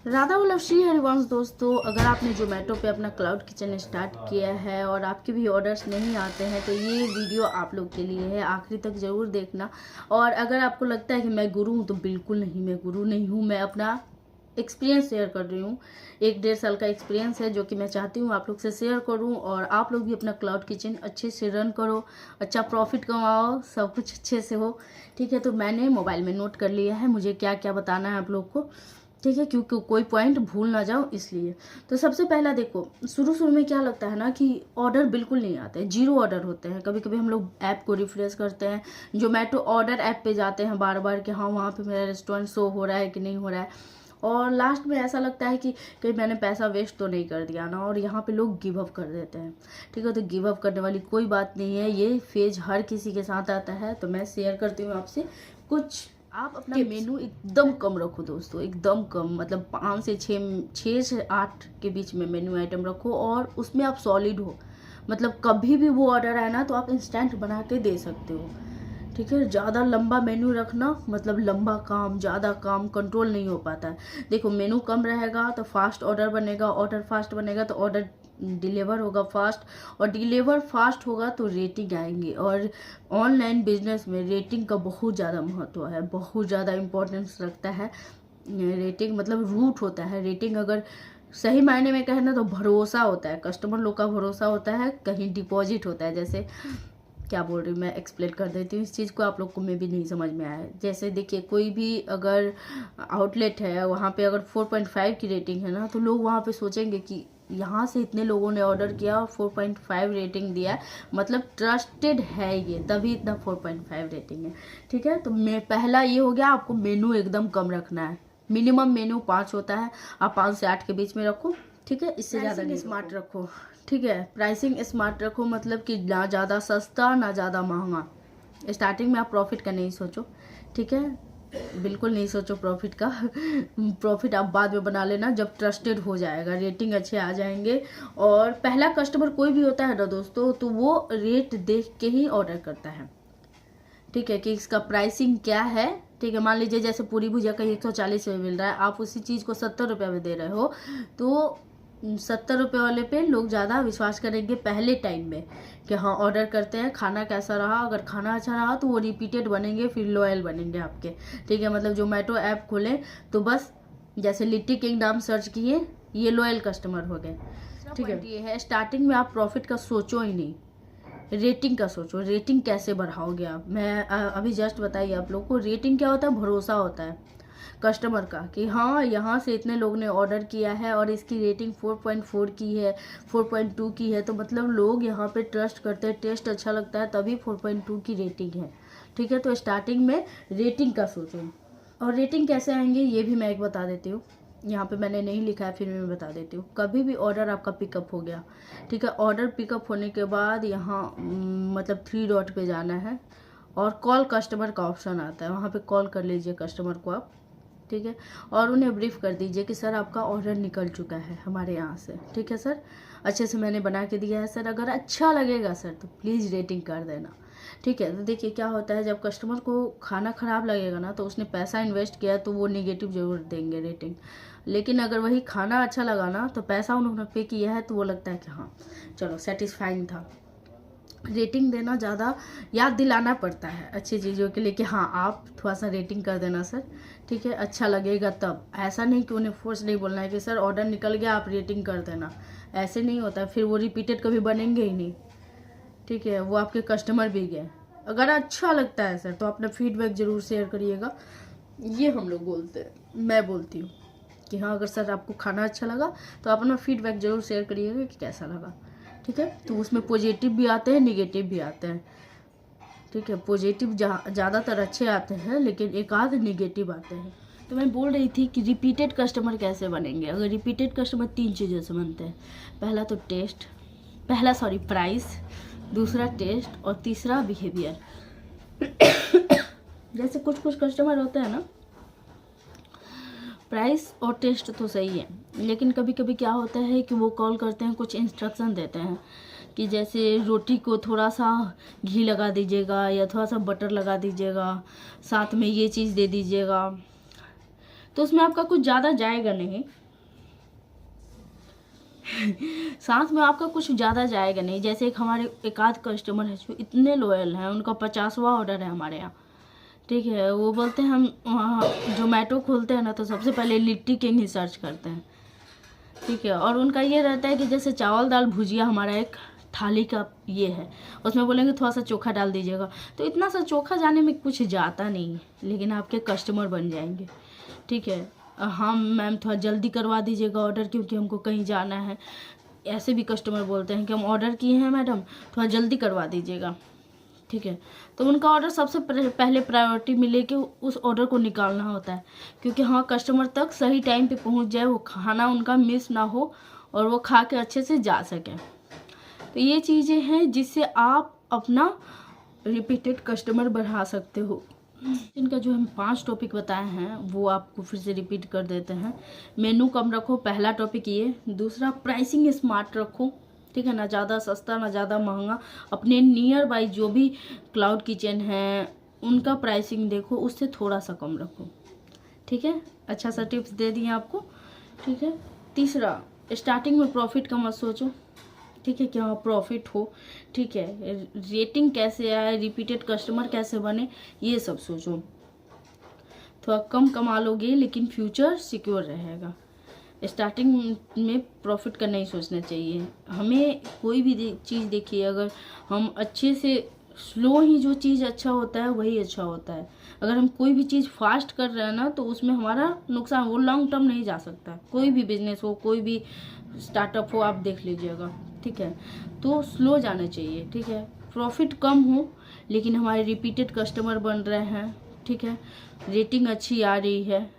राधा वल्लभ श्री हरिवंश दोस्तों, अगर आपने जोमेटो पे अपना क्लाउड किचन स्टार्ट किया है और आपके भी ऑर्डर्स नहीं आते हैं तो ये वीडियो आप लोग के लिए है। आखिरी तक ज़रूर देखना। और अगर आपको लगता है कि मैं गुरु हूँ तो बिल्कुल नहीं, मैं गुरु नहीं हूँ। मैं अपना एक्सपीरियंस शेयर कर रही हूँ। 1-1.5 साल का एक्सपीरियंस है जो कि मैं चाहती हूँ आप लोग से शेयर करूँ और आप लोग भी अपना क्लाउड किचन अच्छे से रन करो, अच्छा प्रॉफिट कमाओ, सब कुछ अच्छे से हो। ठीक है, तो मैंने मोबाइल में नोट कर लिया है मुझे क्या क्या बताना है आप लोग को। ठीक है, क्योंकि कोई पॉइंट भूल ना जाओ इसलिए। तो सबसे पहला देखो, शुरू में क्या लगता है ना कि ऑर्डर बिल्कुल नहीं आते, जीरो ऑर्डर होते हैं। कभी कभी हम लोग ऐप को रिफ्रेश करते हैं, जोमेटो ऑर्डर ऐप पे जाते हैं बार बार कि हाँ वहाँ पे मेरा रेस्टोरेंट शो हो रहा है कि नहीं हो रहा है, और लास्ट में ऐसा लगता है कि कहीं मैंने पैसा वेस्ट तो नहीं कर दिया ना, और यहाँ पे लोग गिव अप कर देते हैं। ठीक है, तो गिव अप करने वाली कोई बात नहीं है, ये फेज हर किसी के साथ आता है। तो मैं शेयर करती हूँ आपसे कुछ। आप अपना मेनू एकदम कम रखो दोस्तों, एकदम कम, मतलब 5 से 6 से 8 के बीच में मेनू आइटम रखो, और उसमें आप सॉलिड हो। मतलब कभी भी वो ऑर्डर आए ना तो आप इंस्टेंट बना के दे सकते हो। ठीक है, ज़्यादा लंबा मेन्यू रखना मतलब लंबा काम, ज़्यादा काम कंट्रोल नहीं हो पाता है। देखो मेनू कम रहेगा तो फास्ट ऑर्डर बनेगा, ऑर्डर फास्ट बनेगा तो ऑर्डर डिलीवर होगा फास्ट, और डिलीवर फास्ट होगा तो रेटिंग आएंगी। और ऑनलाइन बिजनेस में रेटिंग का बहुत ज़्यादा महत्व है, बहुत ज़्यादा इम्पोर्टेंस रखता है। रेटिंग मतलब रूट होता है। रेटिंग अगर सही मायने में कहे ना तो भरोसा होता है, कस्टमर लोग का भरोसा होता है, कहीं डिपॉजिट होता है। जैसे क्या बोल रही हूँ मैं, एक्सप्लेन कर देती हूँ इस चीज़ को, आप लोग को में भी नहीं समझ में आया है। जैसे देखिए, कोई भी अगर आउटलेट है वहाँ पे अगर 4.5 की रेटिंग है ना, तो लोग वहाँ पे सोचेंगे कि यहाँ से इतने लोगों ने ऑर्डर किया और 4.5 रेटिंग दिया, मतलब ट्रस्टेड है ये, तभी इतना 4.5 रेटिंग है। ठीक है, तो मैं पहला ये हो गया, आपको मेनू एकदम कम रखना है। मिनिमम मेनू 5 होता है, आप 5 से 8 के बीच में रखो। ठीक है, इससे ज़्यादा नहीं, स्मार्ट रखो। ठीक है, प्राइसिंग स्मार्ट रखो, मतलब कि ना ज़्यादा सस्ता ना ज़्यादा महंगा। स्टार्टिंग में आप प्रॉफिट का नहीं सोचो। ठीक है, बिल्कुल नहीं सोचो प्रॉफिट का। प्रॉफिट आप बाद में बना लेना जब ट्रस्टेड हो जाएगा, रेटिंग अच्छे आ जाएंगे। और पहला कस्टमर कोई भी होता है ना दोस्तों, तो वो रेट देख के ही ऑर्डर करता है। ठीक है, कि इसका प्राइसिंग क्या है। ठीक है, मान लीजिए जैसे पूरी भुजिया का 140 में मिल रहा है, आप उसी चीज़ को 70 रुपये में दे रहे हो, तो 70 रुपये वाले पे लोग ज़्यादा विश्वास करेंगे पहले टाइम में कि हाँ ऑर्डर करते हैं, खाना कैसा रहा। अगर खाना अच्छा रहा तो वो रिपीटेड बनेंगे, फिर लॉयल बनेंगे आपके। ठीक है, मतलब जोमेटो ऐप खोलें तो बस जैसे लिट्टी किंग नाम सर्च किए, ये लॉयल कस्टमर हो गए। ठीक है, ये है स्टार्टिंग में आप प्रॉफिट का सोचो ही नहीं, रेटिंग का सोचो। रेटिंग कैसे बढ़ाओगे आप, मैं अभी जस्ट बताइए आप लोग को। रेटिंग क्या होता है, भरोसा होता है कस्टमर का कि हाँ यहाँ से इतने लोग ने ऑर्डर किया है और इसकी रेटिंग 4.4 की है, 4.2 की है, तो मतलब लोग यहाँ पे ट्रस्ट करते हैं, टेस्ट अच्छा लगता है, तभी 4.2 की रेटिंग है। ठीक है, तो स्टार्टिंग में रेटिंग का सोचो। और रेटिंग कैसे आएंगे ये भी मैं एक बता देती हूँ, यहाँ पे मैंने नहीं लिखा है फिर मैं बता देती हूँ। कभी भी ऑर्डर आपका पिकअप हो गया, ठीक है, ऑर्डर पिकअप होने के बाद यहाँ मतलब 3 डॉट पे जाना है और कॉल कस्टमर का ऑप्शन आता है, वहाँ पे कॉल कर लीजिए कस्टमर को आप। ठीक है, और उन्हें ब्रीफ कर दीजिए कि सर आपका ऑर्डर निकल चुका है हमारे यहाँ से। ठीक है सर, अच्छे से मैंने बना के दिया है सर, अगर अच्छा लगेगा सर तो प्लीज़ रेटिंग कर देना। ठीक है, तो देखिए क्या होता है, जब कस्टमर को खाना ख़राब लगेगा ना तो उसने पैसा इन्वेस्ट किया तो वो नेगेटिव ज़रूर देंगे रेटिंग। लेकिन अगर वही खाना अच्छा लगा ना तो पैसा उन्होंने पे किया है तो वो लगता है कि हाँ चलो सेटिस्फाइंग था। रेटिंग देना ज़्यादा याद दिलाना पड़ता है अच्छी चीज़ों के लिए कि हाँ आप थोड़ा सा रेटिंग कर देना सर। ठीक है, अच्छा लगेगा तब, ऐसा नहीं कि उन्हें फोर्स नहीं बोलना है कि सर ऑर्डर निकल गया आप रेटिंग कर देना। ऐसे नहीं होता, फिर वो रिपीटेड कभी बनेंगे ही नहीं। ठीक है, वो आपके कस्टमर भी गए। अगर अच्छा लगता है सर तो अपना फीडबैक ज़रूर शेयर करिएगा, ये हम लोग बोलते हैं, मैं बोलती हूँ कि हाँ अगर सर आपको खाना अच्छा लगा तो अपना फीडबैक ज़रूर शेयर करिएगा कि कैसा लगा। ठीक है, तो उसमें पॉजिटिव भी आते हैं निगेटिव भी आते हैं। ठीक है, पॉजिटिव ज़्यादातर अच्छे आते हैं लेकिन एक आध निगेटिव आते हैं। तो मैं बोल रही थी कि रिपीटेड कस्टमर कैसे बनेंगे। अगर रिपीटेड कस्टमर 3 चीज़ों से बनते हैं, प्राइस, दूसरा टेस्ट और तीसरा बिहेवियर। जैसे कुछ कुछ कस्टमर होते हैं ना, प्राइस और टेस्ट तो सही है, लेकिन कभी कभी क्या होता है कि वो कॉल करते हैं, कुछ इंस्ट्रक्शन देते हैं कि जैसे रोटी को थोड़ा सा घी लगा दीजिएगा या थोड़ा सा बटर लगा दीजिएगा, साथ में ये चीज़ दे दीजिएगा। तो उसमें आपका कुछ ज़्यादा जाएगा नहीं साथ में आपका कुछ ज़्यादा जाएगा नहीं। जैसे एक हमारे एक आध कस्टमर है जो इतने लॉयल हैं, उनका 50वां ऑर्डर है हमारे यहाँ, ठीक है। वो बोलते हैं हम वहाँ जोमेटो खोलते हैं ना तो सबसे पहले लिट्टी किंग ही सर्च करते हैं, ठीक है। और उनका ये रहता है कि जैसे चावल दाल भुजिया हमारा एक थाली का ये है, उसमें बोलेंगे थोड़ा सा चोखा डाल दीजिएगा, तो इतना सा चोखा जाने में कुछ जाता नहीं है, लेकिन आपके कस्टमर बन जाएंगे, ठीक है। हाँ मैम थोड़ा जल्दी करवा दीजिएगा ऑर्डर, क्योंकि हमको कहीं जाना है। ऐसे भी कस्टमर बोलते हैं कि हम ऑर्डर किए हैं मैडम, थोड़ा जल्दी करवा दीजिएगा, ठीक है। तो उनका ऑर्डर सबसे पहले प्रायोरिटी मिले कि उस ऑर्डर को निकालना होता है, क्योंकि हाँ कस्टमर तक सही टाइम पे पहुंच जाए, वो खाना उनका मिस ना हो और वो खा के अच्छे से जा सकें। तो ये चीज़ें हैं जिससे आप अपना रिपीटेड कस्टमर बढ़ा सकते हो। इनका जो हम 5 टॉपिक बताए हैं वो आपको फिर से रिपीट कर देते हैं। मेनू कम रखो, पहला टॉपिक ये। दूसरा प्राइसिंग स्मार्ट रखो, ठीक है ना, ज़्यादा सस्ता ना ज़्यादा महंगा। अपने नियर बाई जो भी क्लाउड किचन है उनका प्राइसिंग देखो, उससे थोड़ा सा कम रखो, ठीक है। अच्छा सा टिप्स दे दिए आपको, ठीक है। तीसरा, स्टार्टिंग में प्रॉफिट का मत सोचो, ठीक है, कि हाँ प्रॉफिट हो, ठीक है। रेटिंग कैसे आए, रिपीटेड कस्टमर कैसे बने, ये सब सोचो। थोड़ा कम कमा लोगे लेकिन फ्यूचर सिक्योर रहेगा। स्टार्टिंग में प्रॉफिट का नहीं सोचना चाहिए हमें। कोई भी चीज़ देखिए, अगर हम अच्छे से स्लो ही जो चीज़ अच्छा होता है वही अच्छा होता है। अगर हम कोई भी चीज़ फास्ट कर रहे हैं ना तो उसमें हमारा नुकसान, वो लॉन्ग टर्म नहीं जा सकता। कोई भी बिजनेस हो, कोई भी स्टार्टअप हो, आप देख लीजिएगा, ठीक है। तो स्लो जाना चाहिए, ठीक है। प्रॉफिट कम हो लेकिन हमारे रिपीटेड कस्टमर बन रहे हैं, ठीक है, रेटिंग अच्छी आ रही है,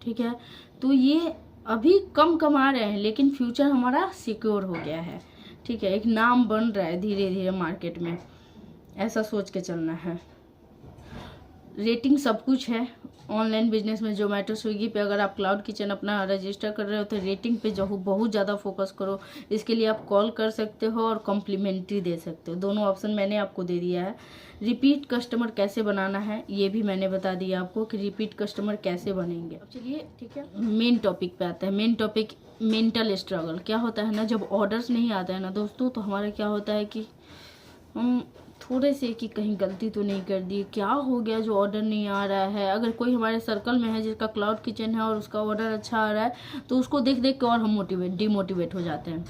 ठीक है। तो ये अभी कम कमा रहे हैं लेकिन फ्यूचर हमारा सिक्योर हो गया है, ठीक है। एक नाम बन रहा है धीरे धीरे मार्केट में, ऐसा सोच के चलना है। रेटिंग सब कुछ है ऑनलाइन बिजनेस में। जोमेटो स्विगी पे अगर आप क्लाउड किचन अपना रजिस्टर कर रहे हो तो रेटिंग पे जो बहुत ज़्यादा फोकस करो। इसके लिए आप कॉल कर सकते हो और कॉम्प्लीमेंट्री दे सकते हो, दोनों ऑप्शन मैंने आपको दे दिया है। रिपीट कस्टमर कैसे बनाना है ये भी मैंने बता दिया आपको कि रिपीट कस्टमर कैसे बनेंगे। अब चलिए, ठीक है, मेन टॉपिक पे आते हैं। Main topic mental struggle. क्या होता है ना, जब ऑर्डर्स नहीं आते हैं ना दोस्तों, तो हमारा क्या होता है कि हम थोड़े से कि कहीं गलती तो नहीं कर दी, क्या हो गया जो ऑर्डर नहीं आ रहा है। अगर कोई हमारे सर्कल में है जिसका क्लाउड किचन है और उसका ऑर्डर अच्छा आ रहा है तो उसको देख देख के और हम डिमोटिवेट हो जाते हैं,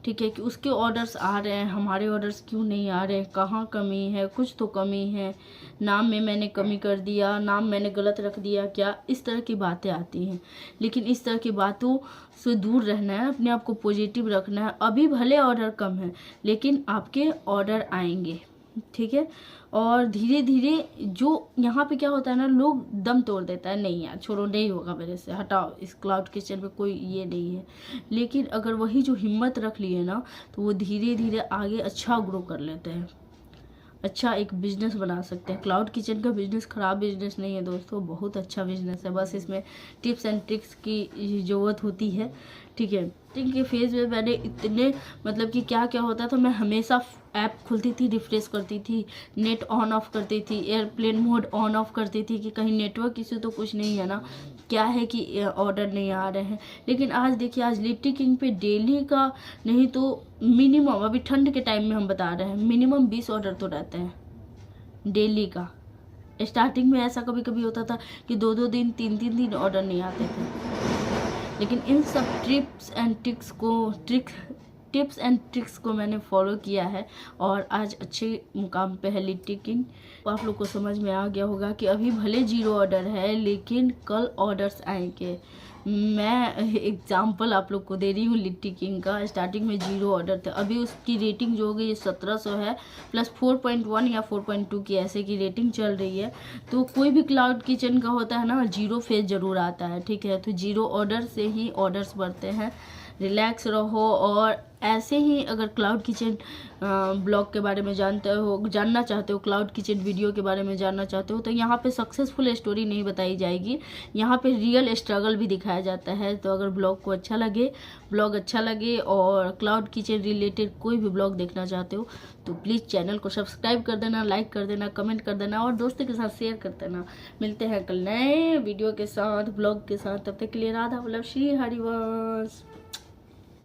ठीक है, कि उसके ऑर्डर्स आ रहे हैं, हमारे ऑर्डर्स क्यों नहीं आ रहे हैं, कहाँ कमी है, कुछ तो कमी है, नाम में मैंने कमी कर दिया, नाम मैंने गलत रख दिया क्या, इस तरह की बातें आती हैं। लेकिन इस तरह की बातों से दूर रहना है, अपने आप को पॉजिटिव रखना है। अभी भले ऑर्डर कम है लेकिन आपके ऑर्डर आएंगे, ठीक है। और धीरे धीरे जो यहाँ पे क्या होता है ना, लोग दम तोड़ देता है, नहीं यार छोड़ो, नहीं होगा मेरे से, हटाओ, इस क्लाउड किचन पे कोई ये नहीं है। लेकिन अगर वही जो हिम्मत रख लिए ना तो वो धीरे धीरे आगे अच्छा ग्रो कर लेते हैं, अच्छा एक बिजनेस बना सकते हैं। क्लाउड किचन का बिजनेस खराब बिजनेस नहीं है दोस्तों, बहुत अच्छा बिजनेस है। बस इसमें टिप्स एंड ट्रिक्स की ज़रूरत होती है, ठीक है। के फेज में मैंने इतने मतलब कि क्या क्या होता था, मैं हमेशा ऐप खुलती थी, रिफ्रेश करती थी, नेट ऑन ऑफ करती थी, एयरप्लेन मोड ऑन ऑफ करती थी कि कहीं नेटवर्क इशू तो कुछ नहीं है ना, क्या है कि ऑर्डर नहीं आ रहे हैं। लेकिन आज देखिए, आज लिट्टी किंग पे डेली का नहीं तो मिनिमम, अभी ठंड के टाइम में हम बता रहे हैं, मिनिमम 20 ऑर्डर तो रहते हैं डेली का। स्टार्टिंग में ऐसा कभी कभी होता था कि 2-2 दिन 3-3 दिन ऑर्डर नहीं आते थे। लेकिन इन सब टिप्स एंड ट्रिक्स को मैंने फॉलो किया है और आज अच्छे मुकाम पे है लिट्टी किंग। आप लोग को समझ में आ गया होगा कि अभी भले 0 ऑर्डर है लेकिन कल ऑर्डर्स आएंगे। मैं एग्जांपल आप लोग को दे रही हूँ लिट्टी किंग का। स्टार्टिंग में 0 ऑर्डर थे, अभी उसकी रेटिंग जो हो गई 1700 है, प्लस 4.1 या 4.2 की ऐसे की रेटिंग चल रही है। तो कोई भी क्लाउड किचन का होता है ना, 0 फेज जरूर आता है, ठीक है। तो 0 ऑर्डर से ही ऑर्डर्स बढ़ते हैं, रिलैक्स रहो। और ऐसे ही अगर क्लाउड किचन ब्लॉग के बारे में जानना चाहते हो, क्लाउड किचन वीडियो के बारे में जानना चाहते हो, तो यहाँ पे सक्सेसफुल स्टोरी नहीं बताई जाएगी, यहाँ पे रियल स्ट्रगल भी दिखाया जाता है। तो अगर ब्लॉग अच्छा लगे और क्लाउड किचन रिलेटेड कोई भी ब्लॉग देखना चाहते हो तो प्लीज़ चैनल को सब्सक्राइब कर देना, लाइक कर देना, कमेंट कर देना और दोस्तों के साथ शेयर कर देना। मिलते हैं कल नए वीडियो के साथ, ब्लॉग के साथ। तब तक के लिए राधा वल्लभ श्री हरिवंश।